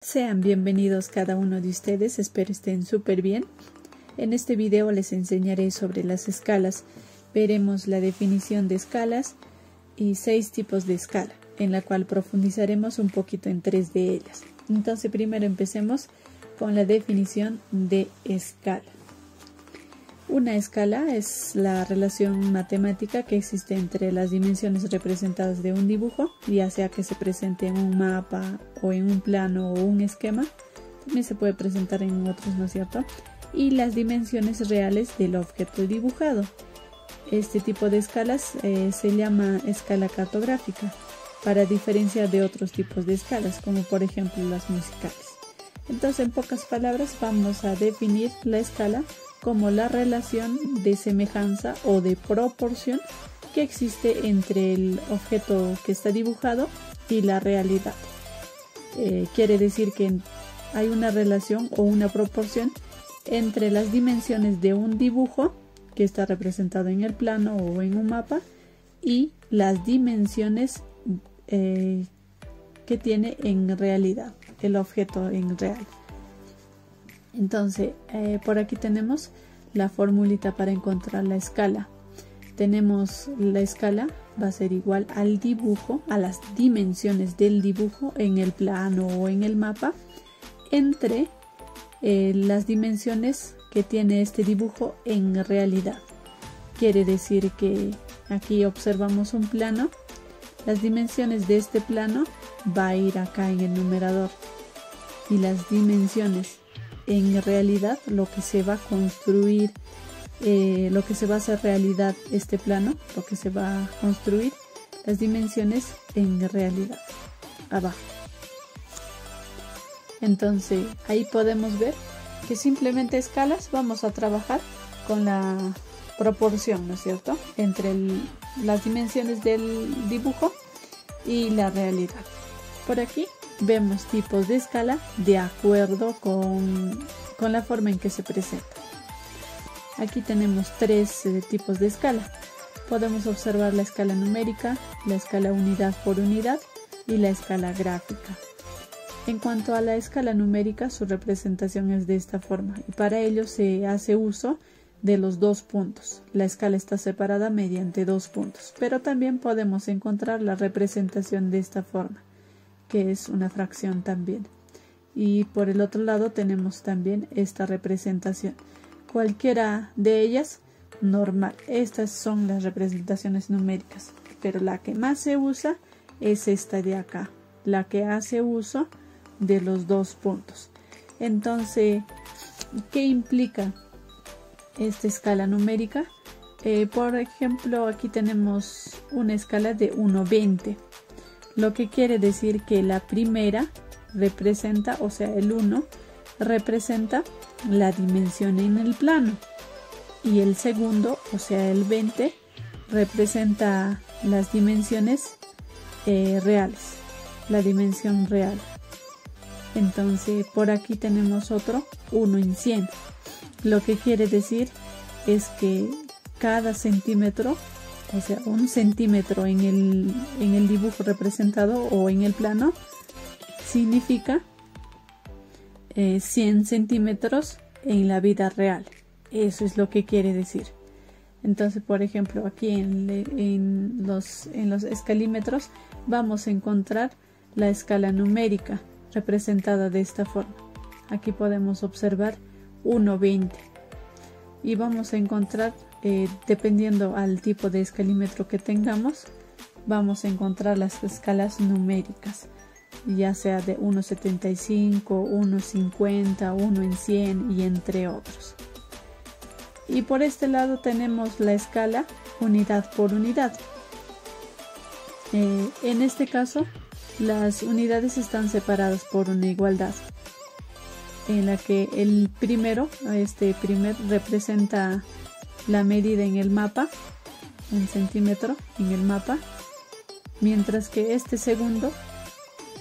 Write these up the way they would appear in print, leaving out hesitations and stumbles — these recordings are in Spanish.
Sean bienvenidos cada uno de ustedes, espero estén súper bien. En este video les enseñaré sobre las escalas. Veremos la definición de escalas y 6 tipos de escala, en la cual profundizaremos un poquito en 3 de ellas. Entonces primero empecemos con la definición de escala. Una escala es la relación matemática que existe entre las dimensiones representadas de un dibujo, ya sea que se presente en un mapa o en un plano o un esquema, también se puede presentar en otros, ¿no es cierto? Y las dimensiones reales del objeto dibujado. Este tipo de escalas se llama escala cartográfica, para diferenciar de otros tipos de escalas, como por ejemplo las musicales. Entonces, en pocas palabras, vamos a definir la escala como la relación de semejanza o de proporción que existe entre el objeto que está dibujado y la realidad. Quiere decir que hay una relación o una proporción entre las dimensiones de un dibujo que está representado en el plano o en un mapa y las dimensiones que tiene en realidad el objeto en real. Entonces, por aquí tenemos la formulita para encontrar la escala. Tenemos la escala, va a ser igual al dibujo, a las dimensiones del dibujo en el plano o en el mapa, entre las dimensiones que tiene este dibujo en realidad. Quiere decir que aquí observamos un plano, las dimensiones de este plano va a ir acá en el numerador, y las dimensiones en realidad, lo que se va a construir, lo que se va a hacer realidad este plano, lo que se va a construir, las dimensiones en realidad, abajo. Entonces ahí podemos ver que simplemente escalas vamos a trabajar con la proporción, ¿no es cierto?, entre las dimensiones del dibujo y la realidad. Por aquí vemos tipos de escala de acuerdo con la forma en que se presenta. Aquí tenemos 3 tipos de escala. Podemos observar la escala numérica, la escala unidad por unidad y la escala gráfica. En cuanto a la escala numérica, su representación es de esta forma, y para ello se hace uso de los 2 puntos. La escala está separada mediante 2 puntos, pero también podemos encontrar la representación de esta forma, que es una fracción también. Y por el otro lado tenemos también esta representación. Cualquiera de ellas normal. Estas son las representaciones numéricas, pero la que más se usa es esta de acá, la que hace uso de los 2 puntos. Entonces, ¿qué implica esta escala numérica? Por ejemplo, aquí tenemos una escala de 1:20. Lo que quiere decir que la primera representa, o sea, el 1 representa la dimensión en el plano, y el segundo, o sea, el 20, representa las dimensiones reales, la dimensión real. Entonces, por aquí tenemos otro 1 en 100. Lo que quiere decir es que cada centímetro, o sea, 1 centímetro en el dibujo representado o en el plano, significa 100 centímetros en la vida real. Eso es lo que quiere decir. Entonces, por ejemplo, aquí en los escalímetros vamos a encontrar la escala numérica representada de esta forma. Aquí podemos observar 1:20 y vamos a encontrar, dependiendo al tipo de escalímetro que tengamos, vamos a encontrar las escalas numéricas, ya sea de 1:75, 1:50, 1 en 100 y entre otros. Y por este lado tenemos la escala unidad por unidad. En este caso, las unidades están separadas por una igualdad, en la que este primer representa la medida en el mapa, en centímetro en el mapa, mientras que este segundo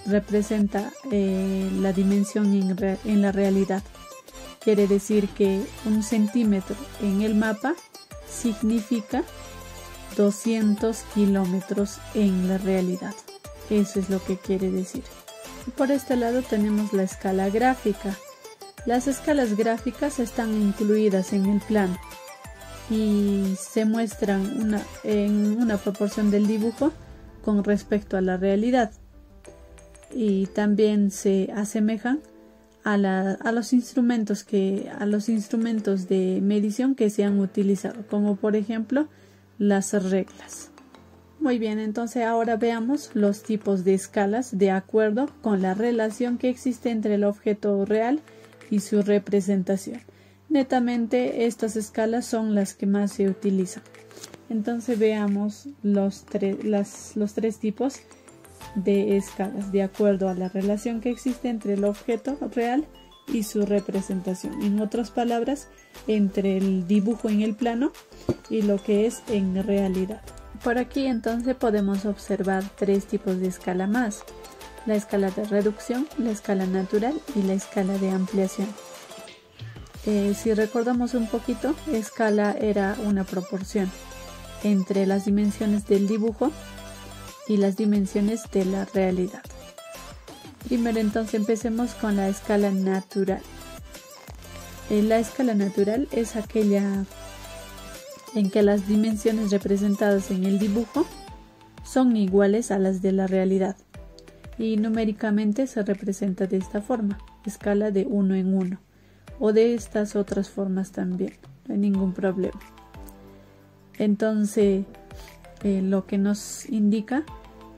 representa la dimensión en la realidad. Quiere decir que 1 centímetro en el mapa significa 200 kilómetros en la realidad. Eso es lo que quiere decir. Por este lado tenemos la escala gráfica. Las escalas gráficas están incluidas en el plano y se muestran en una proporción del dibujo con respecto a la realidad, y también se asemejan a los instrumentos de medición que se han utilizado, como por ejemplo las reglas. Muy bien, entonces ahora veamos los tipos de escalas de acuerdo con la relación que existe entre el objeto real y su representación. Netamente estas escalas son las que más se utilizan. Entonces veamos los tres tipos de escalas de acuerdo a la relación que existe entre el objeto real y su representación. En otras palabras, entre el dibujo en el plano y lo que es en realidad. Por aquí entonces podemos observar tres tipos de escala más: la escala de reducción, la escala natural y la escala de ampliación. Si recordamos un poquito, escala era una proporción entre las dimensiones del dibujo y las dimensiones de la realidad. Primero entonces empecemos con la escala natural. La escala natural es aquella en que las dimensiones representadas en el dibujo son iguales a las de la realidad, y numéricamente se representa de esta forma: escala de 1 en 1, o de estas otras formas también, no hay ningún problema. Entonces lo que nos indica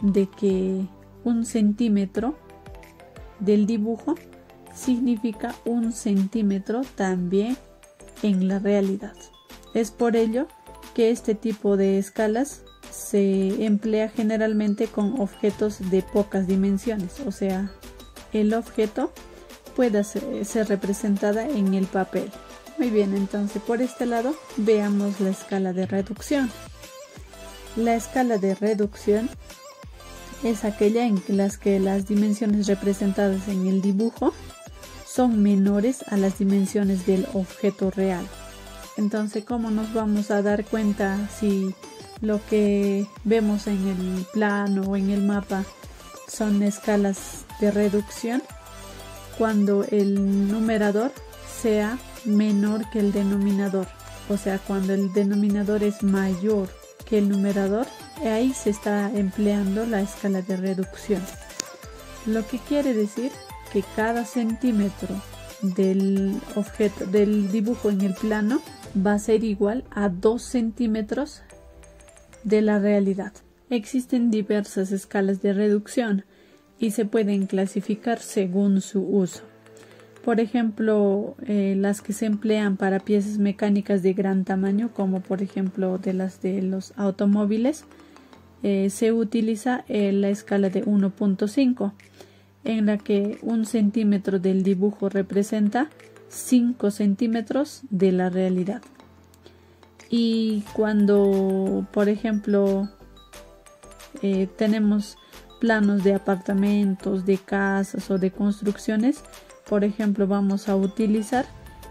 de que 1 centímetro del dibujo significa 1 centímetro también en la realidad. Es por ello que este tipo de escalas se emplea generalmente con objetos de pocas dimensiones, o sea, el objeto pueda ser representada en el papel. Muy bien, entonces por este lado veamos la escala de reducción. La escala de reducción es aquella en las que las dimensiones representadas en el dibujo son menores a las dimensiones del objeto real. Entonces, ¿cómo nos vamos a dar cuenta si lo que vemos en el plano o en el mapa son escalas de reducción? Cuando el numerador sea menor que el denominador, o sea, cuando el denominador es mayor que el numerador, ahí se está empleando la escala de reducción. Lo que quiere decir que cada centímetro del objeto, del dibujo en el plano, va a ser igual a 2 centímetros de la realidad. Existen diversas escalas de reducción y se pueden clasificar según su uso. Por ejemplo, las que se emplean para piezas mecánicas de gran tamaño, como por ejemplo de las de los automóviles, se utiliza la escala de 1.5, en la que 1 centímetro del dibujo representa 5 centímetros de la realidad. Y cuando, por ejemplo, tenemos planos de apartamentos, de casas o de construcciones, por ejemplo, vamos a utilizar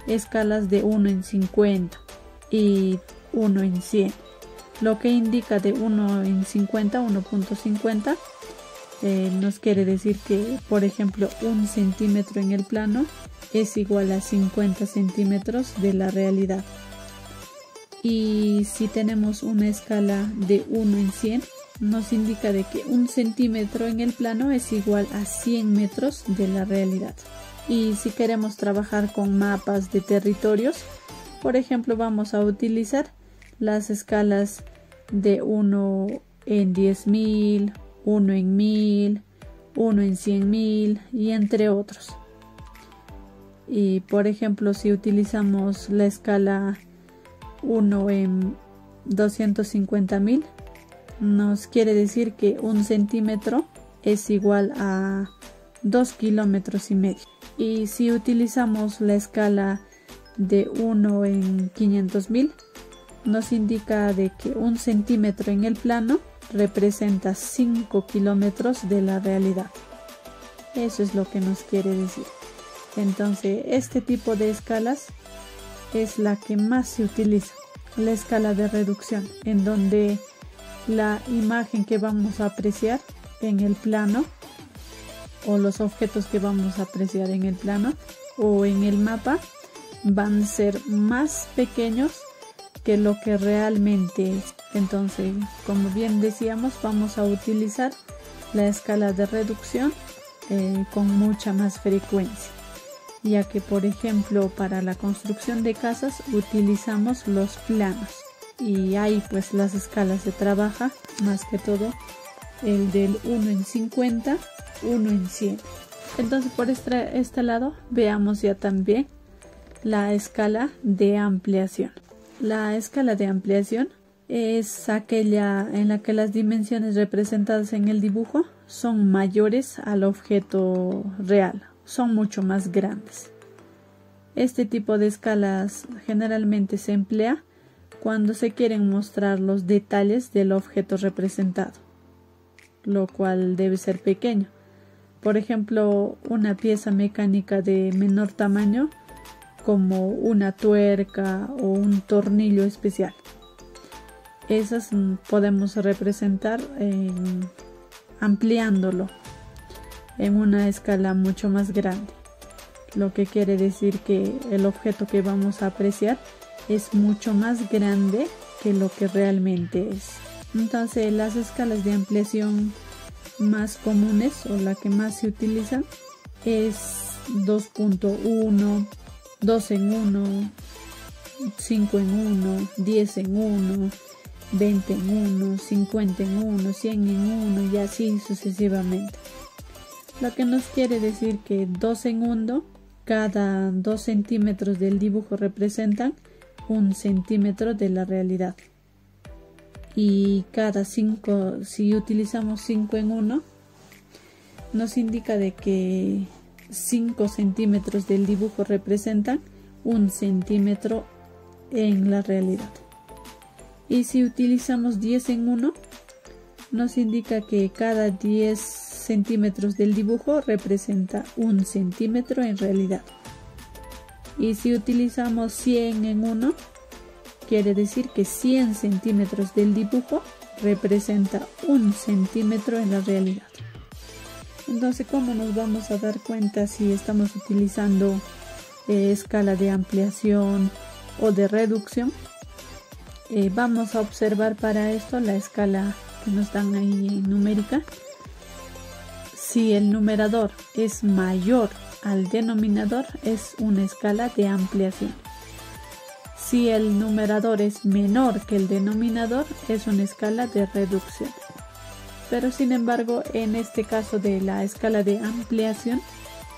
escalas de 1 en 50 y 1 en 100. Lo que indica de 1 en 50, 1.50, nos quiere decir que, por ejemplo, 1 centímetro en el plano es igual a 50 centímetros de la realidad. Y si tenemos una escala de 1 en 100, nos indica de que 1 centímetro en el plano es igual a 100 metros de la realidad. Y si queremos trabajar con mapas de territorios, por ejemplo, vamos a utilizar las escalas de 1 en 10.000, 1 en 1.000, 1 en 100.000 y entre otros. Y por ejemplo, si utilizamos la escala 1 en 250.000, nos quiere decir que 1 centímetro es igual a 2,5 kilómetros. Y si utilizamos la escala de 1 en 500.000, nos indica de que 1 centímetro en el plano representa 5 kilómetros de la realidad. Eso es lo que nos quiere decir. Entonces, este tipo de escalas es la que más se utiliza, la escala de reducción, en donde la imagen que vamos a apreciar en el plano o los objetos que vamos a apreciar en el plano o en el mapa van a ser más pequeños que lo que realmente es. Entonces, como bien decíamos, vamos a utilizar la escala de reducción con mucha más frecuencia, ya que por ejemplo para la construcción de casas utilizamos los planos y ahí pues las escalas se trabaja más que todo el del 1 en 50, 1 en 100. Entonces por este lado veamos ya también la escala de ampliación. La escala de ampliación es aquella en la que las dimensiones representadas en el dibujo son mayores al objeto real, son mucho más grandes. Este tipo de escalas generalmente se emplea cuando se quieren mostrar los detalles del objeto representado, lo cual debe ser pequeño. Por ejemplo, una pieza mecánica de menor tamaño, como una tuerca o un tornillo especial. Esas podemos representar ampliándolo en una escala mucho más grande, lo que quiere decir que el objeto que vamos a apreciar es mucho más grande que lo que realmente es. Entonces las escalas de ampliación más comunes o la que más se utilizan es 2.1, 2 en 1, 5 en 1, 10 en 1, 20 en 1, 50 en 1, 100 en 1 y así sucesivamente. Lo que nos quiere decir que 2 en 1, cada 2 centímetros del dibujo representan 1 centímetro de la realidad. Y cada 5, si utilizamos 5 en 1, nos indica de que 5 centímetros del dibujo representan 1 centímetro en la realidad. Y si utilizamos 10 en 1, nos indica que cada 10 centímetros del dibujo representa 1 centímetro en realidad. Y si utilizamos 100 en 1, quiere decir que 100 centímetros del dibujo representa 1 centímetro en la realidad. Entonces, ¿cómo nos vamos a dar cuenta si estamos utilizando escala de ampliación o de reducción? Vamos a observar para esto la escala que nos dan ahí numérica. Si el numerador es mayor al denominador, es una escala de ampliación. Si el numerador es menor que el denominador, es una escala de reducción. Pero sin embargo, en este caso de la escala de ampliación,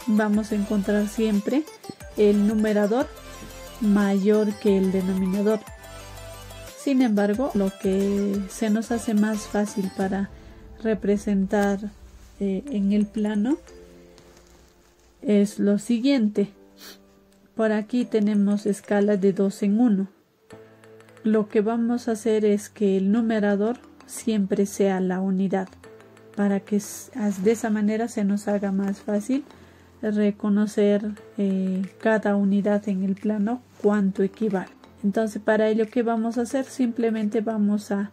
vamos a encontrar siempre el numerador mayor que el denominador. Sin embargo, lo que se nos hace más fácil para representar en el plano es lo siguiente. Por aquí tenemos escala de 2 en 1. Lo que vamos a hacer es que el numerador siempre sea la unidad, para que de esa manera se nos haga más fácil reconocer cada unidad en el plano cuánto equivale. Entonces, para ello, ¿qué vamos a hacer? Simplemente vamos a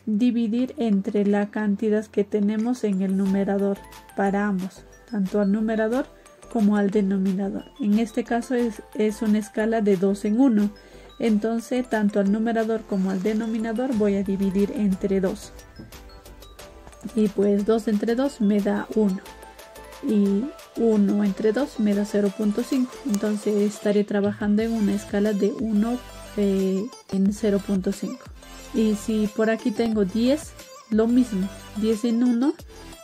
dividir entre la cantidad que tenemos en el numerador para ambos, tanto al numerador como al denominador. En este caso es una escala de 2 en 1. Entonces, tanto al numerador como al denominador voy a dividir entre 2. Y pues 2 entre 2 me da 1. Y 1 entre 2 me da 0.5. Entonces estaré trabajando en una escala de 1 en 0.5. Y si por aquí tengo 10, lo mismo, 10 en 1,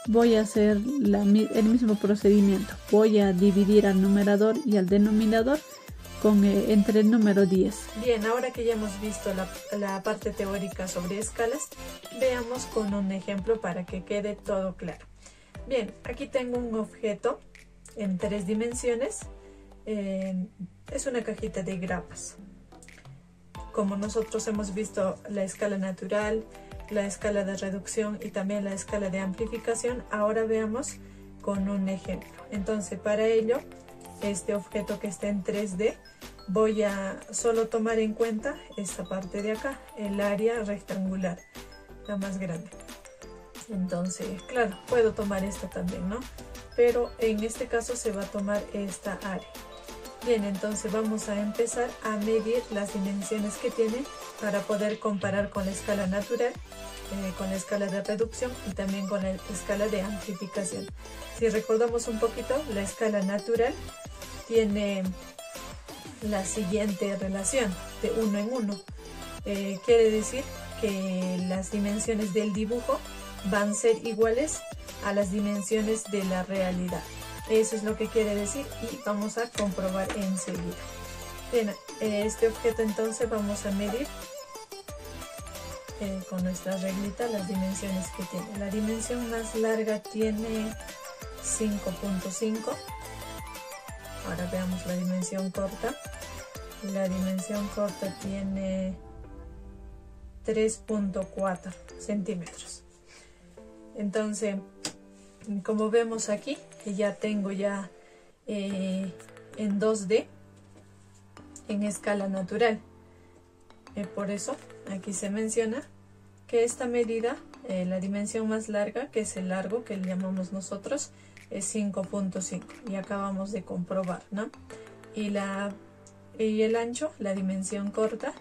voy a hacer el mismo procedimiento. Voy a dividir al numerador y al denominador entre el número 10. Bien, ahora que ya hemos visto la parte teórica sobre escalas, veamos con un ejemplo para que quede todo claro. Bien, aquí tengo un objeto en 3 dimensiones. Es una cajita de grapas. Como nosotros hemos visto la escala natural, la escala de reducción y también la escala de amplificación, ahora veamos con un ejemplo. Entonces, para ello, este objeto que está en 3D, voy a solo tomar en cuenta esta parte de acá, el área rectangular, la más grande. Entonces, claro, puedo tomar esta también, ¿no? pero en este caso se va a tomar esta área. Bien, entonces vamos a empezar a medir las dimensiones que tiene para poder comparar con la escala natural, con la escala de reducción y también con la escala de amplificación. Si recordamos un poquito, la escala natural tiene la siguiente relación de 1 en 1. Quiere decir que las dimensiones del dibujo van a ser iguales a las dimensiones de la realidad. Eso es lo que quiere decir y vamos a comprobar enseguida. Bien, este objeto entonces vamos a medir con nuestra reglita las dimensiones que tiene. La dimensión más larga tiene 5.5. Ahora veamos la dimensión corta. La dimensión corta tiene 3.4 centímetros. Entonces, como vemos aquí, que ya tengo ya en 2D, en escala natural. Por eso aquí se menciona que esta medida, la dimensión más larga, que es el largo que le llamamos nosotros, es 5.5 y acabamos de comprobar, ¿no? Y el ancho, la dimensión corta,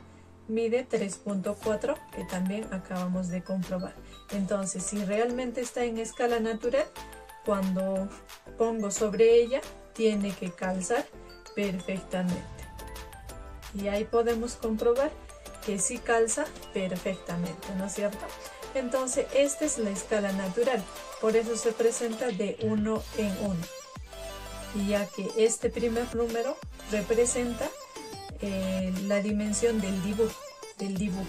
mide 3.4, que también acabamos de comprobar. Entonces, si realmente está en escala natural, cuando pongo sobre ella, tiene que calzar perfectamente. Y ahí podemos comprobar que sí calza perfectamente, ¿no es cierto? Entonces, esta es la escala natural, por eso se presenta de 1 en 1. Y ya que este primer número representa la dimensión del dibujo.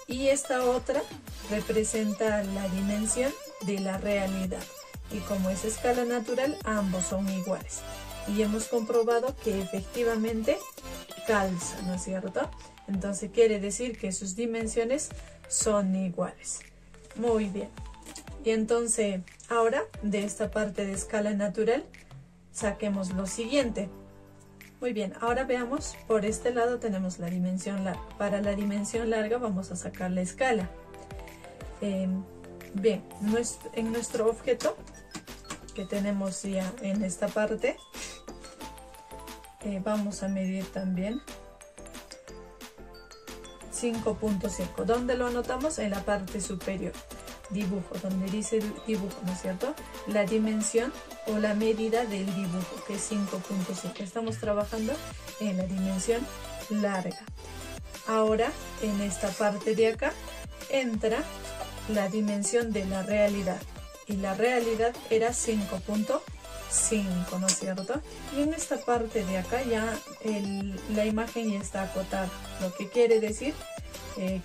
Y esta otra representa la dimensión de la realidad. Y como es escala natural, ambos son iguales. Y hemos comprobado que efectivamente calza, ¿no es cierto? Entonces quiere decir que sus dimensiones son iguales. Muy bien. Y entonces ahora de esta parte de escala natural saquemos lo siguiente. Muy bien, ahora veamos, por este lado tenemos la dimensión larga. Para la dimensión larga vamos a sacar la escala. Bien, en nuestro objeto que tenemos ya en esta parte, vamos a medir también 5.5. ¿Dónde lo anotamos? En la parte superior. Dibujo, donde dice dibujo, ¿no es cierto? La dimensión o la medida del dibujo, que es 5.5. Estamos trabajando en la dimensión larga. Ahora, en esta parte de acá, entra la dimensión de la realidad. Y la realidad era 5.5, ¿no es cierto? Y en esta parte de acá ya la imagen ya está acotada. Lo que quiere decir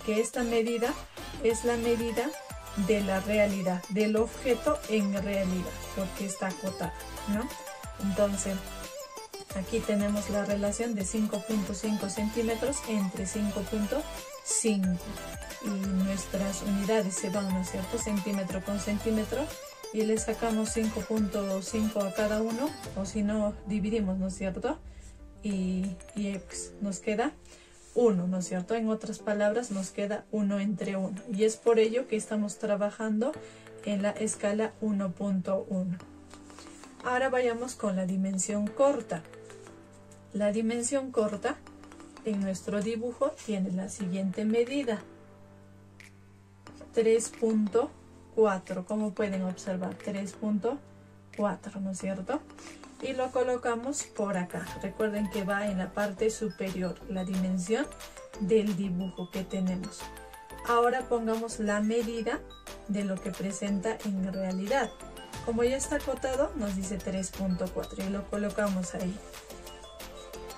que esta medida es la medida de la realidad, del objeto en realidad, porque está acotada, ¿no? Entonces, aquí tenemos la relación de 5.5 centímetros entre 5.5 y nuestras unidades se van, ¿no es cierto? Centímetro con centímetro, y le sacamos 5.5 a cada uno, o si no, dividimos, ¿no es cierto? Y pues, nos queda 1, ¿no es cierto? En otras palabras, nos queda 1 entre 1. Y es por ello que estamos trabajando en la escala 1.1. Ahora vayamos con la dimensión corta. La dimensión corta en nuestro dibujo tiene la siguiente medida. 3.4, como pueden observar, 3.4, ¿no es cierto? Y lo colocamos por acá. Recuerden que va en la parte superior, la dimensión del dibujo que tenemos. Ahora pongamos la medida de lo que presenta en realidad. Como ya está acotado, nos dice 3.4 y lo colocamos ahí.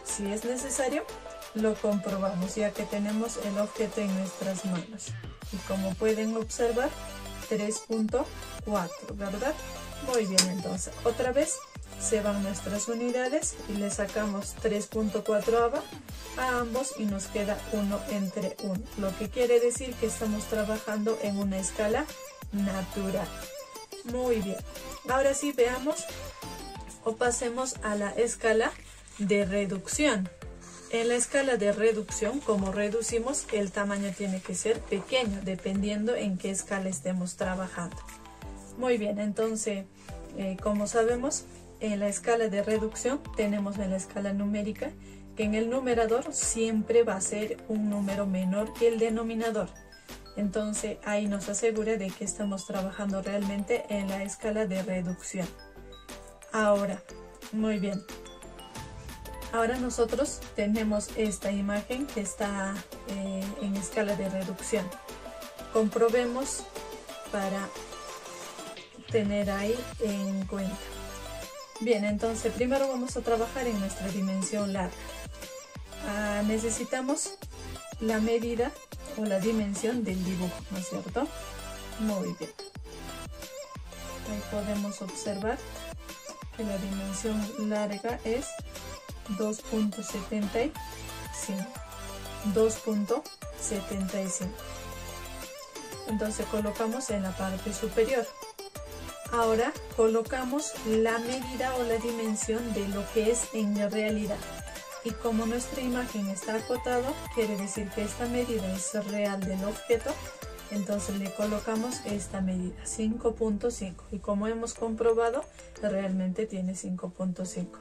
Si es necesario, lo comprobamos ya que tenemos el objeto en nuestras manos. Y como pueden observar, 3.4, ¿verdad? Muy bien, entonces otra vez se van nuestras unidades y le sacamos 3.4 a ambos y nos queda 1 entre 1. Lo que quiere decir que estamos trabajando en una escala natural. Muy bien. Ahora sí veamos o pasemos a la escala de reducción. En la escala de reducción, como reducimos, el tamaño tiene que ser pequeño, dependiendo en qué escala estemos trabajando. Muy bien, entonces como sabemos, en la escala de reducción tenemos en la escala numérica que en el numerador siempre va a ser un número menor que el denominador. Entonces ahí nos asegura de que estamos trabajando realmente en la escala de reducción. Ahora, muy bien. Ahora nosotros tenemos esta imagen que está en escala de reducción. Comprobemos para tener ahí en cuenta. Bien, entonces primero vamos a trabajar en nuestra dimensión larga. Necesitamos la medida o la dimensión del dibujo, ¿no es cierto? Muy bien. Ahí podemos observar que la dimensión larga es 2.75. 2.75. Entonces colocamos en la parte superior. Ahora colocamos la medida o la dimensión de lo que es en realidad. Y como nuestra imagen está acotado, quiere decir que esta medida es real del objeto. Entonces le colocamos esta medida, 5.5. Y como hemos comprobado, realmente tiene 5.5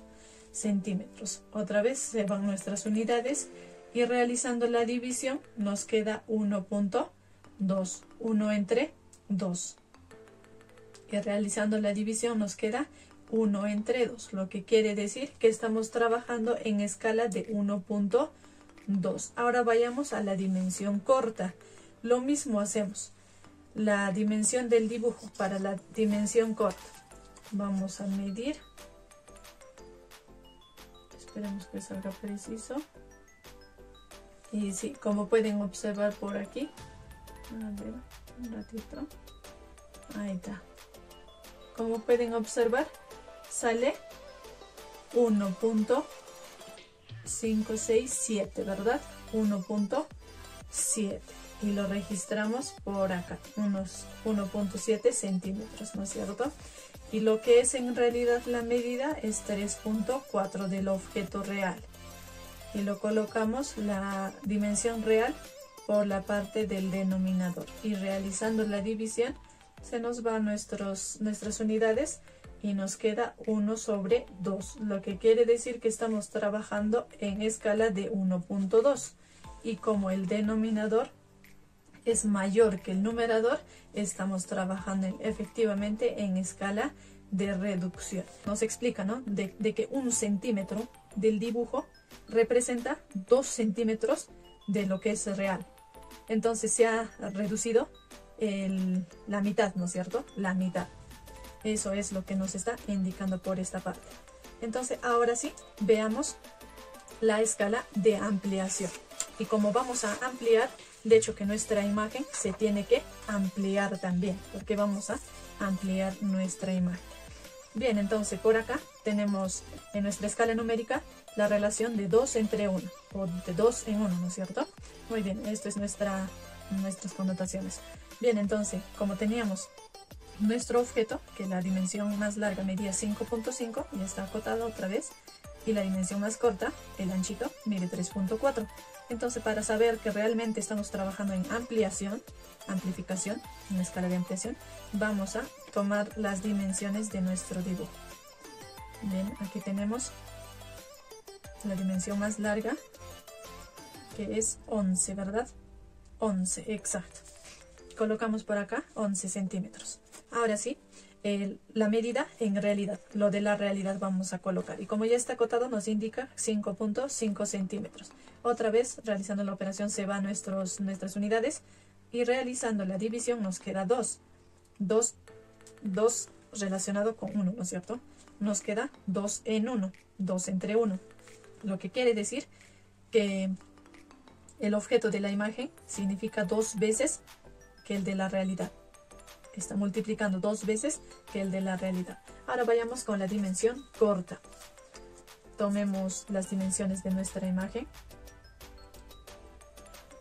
centímetros. Otra vez se van nuestras unidades y realizando la división nos queda 1.2. 1 entre 2. Y realizando la división nos queda 1 entre 2, lo que quiere decir que estamos trabajando en escala de 1.2. Ahora vayamos a la dimensión corta. Lo mismo hacemos. La dimensión del dibujo para la dimensión corta. Vamos a medir. Esperemos que salga preciso. Y sí, como pueden observar por aquí. A ver, un ratito. Ahí está. Como pueden observar, sale 1.567, ¿verdad? 1.7 y lo registramos por acá, unos 1.7 centímetros, ¿no es cierto? Y lo que es en realidad la medida es 3.4 del objeto real y lo colocamos la dimensión real por la parte del denominador y realizando la división se nos van nuestras unidades y nos queda 1 sobre 2, lo que quiere decir que estamos trabajando en escala de 1.2 y como el denominador es mayor que el numerador, estamos trabajando efectivamente en escala de reducción. Nos explica, ¿no? de que 1 centímetro del dibujo representa 2 centímetros de lo que es real. Entonces se ha reducido la mitad, ¿no es cierto? La mitad. Eso es lo que nos está indicando por esta parte. Entonces ahora sí, veamos la escala de ampliación. Y como vamos a ampliar, de hecho que nuestra imagen se tiene que ampliar también, porque vamos a ampliar nuestra imagen. Bien, entonces por acá tenemos en nuestra escala numérica la relación de 2 entre 1, o de 2 en 1, ¿no es cierto? Muy bien, esto es nuestras connotaciones. Bien, entonces, como teníamos nuestro objeto, que la dimensión más larga medía 5.5 y está acotado otra vez, y la dimensión más corta, el anchito, mide 3.4. Entonces, para saber que realmente estamos trabajando en amplificación, en la escala de ampliación, vamos a tomar las dimensiones de nuestro dibujo. Bien, aquí tenemos la dimensión más larga, que es 11, ¿verdad? 11, exacto. Colocamos por acá 11 centímetros. Ahora sí, la medida en realidad, lo de la realidad vamos a colocar. Y como ya está acotado, nos indica 5.5 centímetros. Otra vez, realizando la operación, se van nuestras unidades. Y realizando la división nos queda 2. 2 relacionado con 1, ¿no es cierto? Nos queda 2 en 1, 2 entre 1. Lo que quiere decir que el objeto de la imagen significa 2 veces que el de la realidad. Está multiplicando 2 veces que el de la realidad. Ahora vayamos con la dimensión corta. Tomemos las dimensiones de nuestra imagen.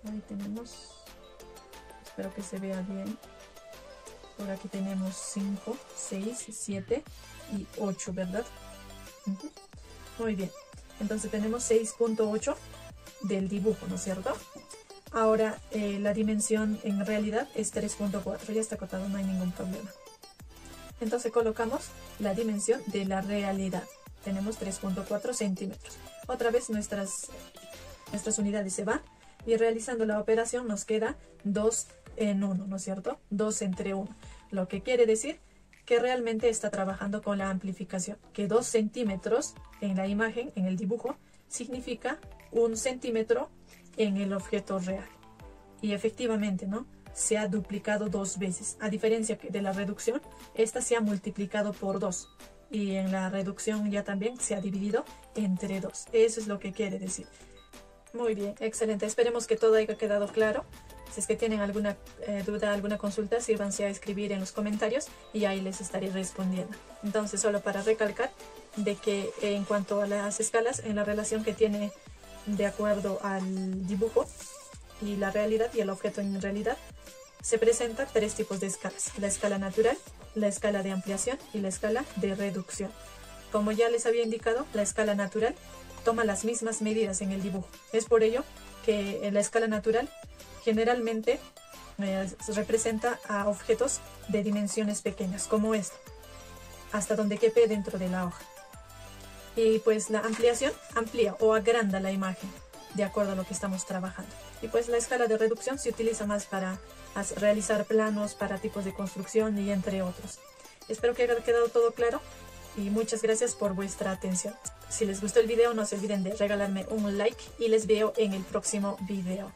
Ahí tenemos, espero que se vea bien. Por aquí tenemos 5, 6, 7 y 8, ¿verdad? Muy bien. Entonces tenemos 6.8 del dibujo, ¿no es cierto? Ahora la dimensión en realidad es 3.4, ya está acotado, no hay ningún problema. Entonces colocamos la dimensión de la realidad. Tenemos 3.4 centímetros. Otra vez nuestras unidades se van y realizando la operación nos queda 2 en 1, ¿no es cierto? 2 entre 1. Lo que quiere decir que realmente está trabajando con la amplificación. Que 2 centímetros en la imagen, en el dibujo, significa 1 centímetro en el objeto real. Y efectivamente, ¿no? Se ha duplicado 2 veces. A diferencia de la reducción, esta se ha multiplicado por 2. Y en la reducción ya también se ha dividido entre 2. Eso es lo que quiere decir. Muy bien, excelente. Esperemos que todo haya quedado claro. Si es que tienen alguna duda, alguna consulta, sírvanse a escribir en los comentarios y ahí les estaré respondiendo. Entonces, solo para recalcar de que en cuanto a las escalas, en la relación que tiene de acuerdo al dibujo y la realidad y el objeto en realidad, se presentan 3 tipos de escalas: la escala natural, la escala de ampliación y la escala de reducción. Como ya les había indicado, la escala natural toma las mismas medidas en el dibujo. Es por ello que en la escala natural generalmente representa a objetos de dimensiones pequeñas, como esto, hasta donde quepe dentro de la hoja. Y pues la ampliación amplía o agranda la imagen de acuerdo a lo que estamos trabajando. Y pues la escala de reducción se utiliza más para realizar planos, para tipos de construcción y entre otros. Espero que haya quedado todo claro y muchas gracias por vuestra atención. Si les gustó el video, no se olviden de regalarme un like y les veo en el próximo video.